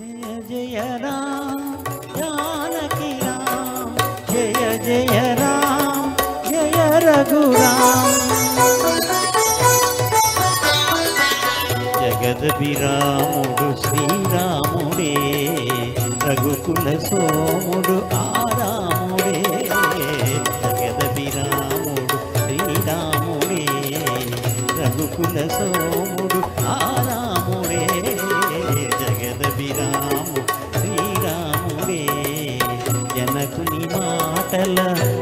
జయ రామ జానకి రామ జయ జయ రామ జయ రఘురామ జగదభిరాముడు శ్రీరాముడే రఘుకుల సోముడు ఆరాముడే జగదభిరాముడు శ్రీరాముడే రఘుకుల సోముడు ఆరాముడే జగదభిరాముడు శ్రీరాముడే జనకుని మాటల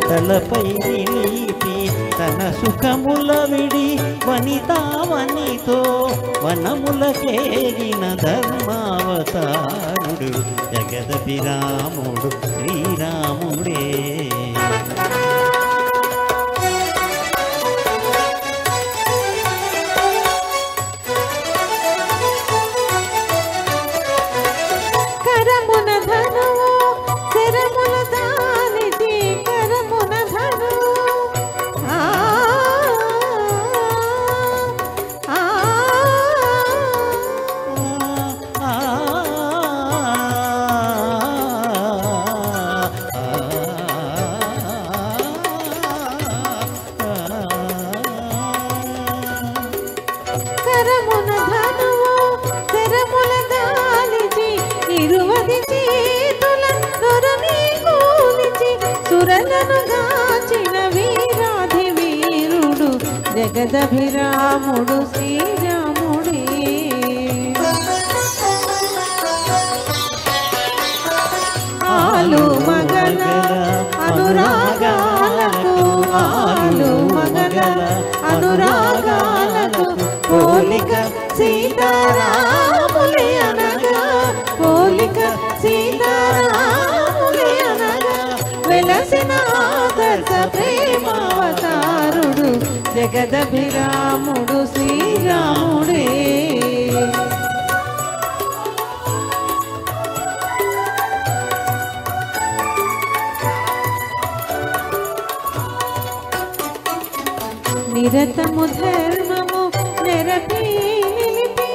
తలపై నిలిపి తన సుఖముల విడి వనితావనితో వనములకేగిన ధర్మావతారుడు జగదభిరాముడు శ్రీరాముడే జగదభిరాముడు శ్రీరాముడే ఆలు మగల అనురాగాలకు ఆలు మగల అనురాగాలకు పోలిక సీతారాములే అనగా పోలిక సీతారాములే అనగా వెలసిన ఆదర్శ ప్రేమావతారుడు జగదభిరాముడు శ్రీరాముడే నిరతము ధర్మము నెరపి నిలిపి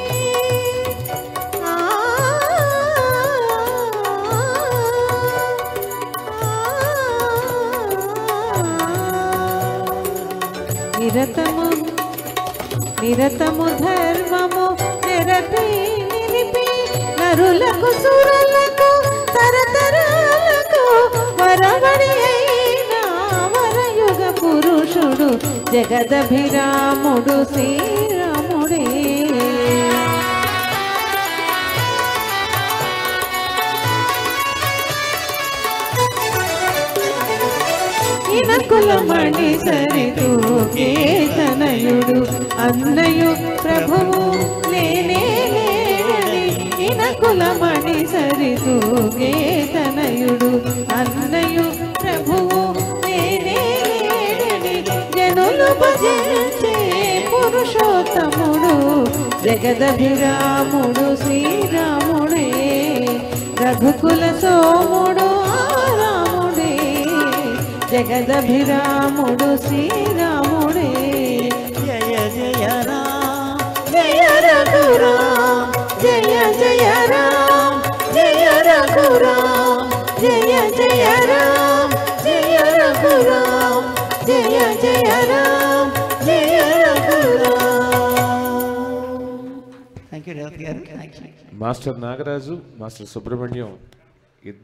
నిరతము ధర్మము నెరపి నిలిపి నరులకు సురులకు తరతరాలకు వరవడి అయిన వరయుగ పురుషుడు జగదభిరాముడు శ్రీరాముడే ఇనకులమణి సరితూగే తనయుడు అన్నయు ప్రభువు లేనే లేడని ఇనకులమణి సరితూగే తనయుడు అన్నయు ప్రభువు లేనే లేడని జనులు భజించే పురుషోత్తముడు జగదభిరాముడు శ్రీరాముడే రఘుకుల సోముడు జగదభిరాముడు శ్రీరాముడే జయ జయ రామ జయ రఘురామ జయ జయ రామ జయ రఘురామ జయ జయ రామ జయ రఘురామ జయ జయ రామ జయ రఘురామ. థ్యాంక్ యూ రేవతి గారు. మాస్టర్ నాగరాజు మాస్టర్ సుబ్రహ్మణ్యం ఇద్దరు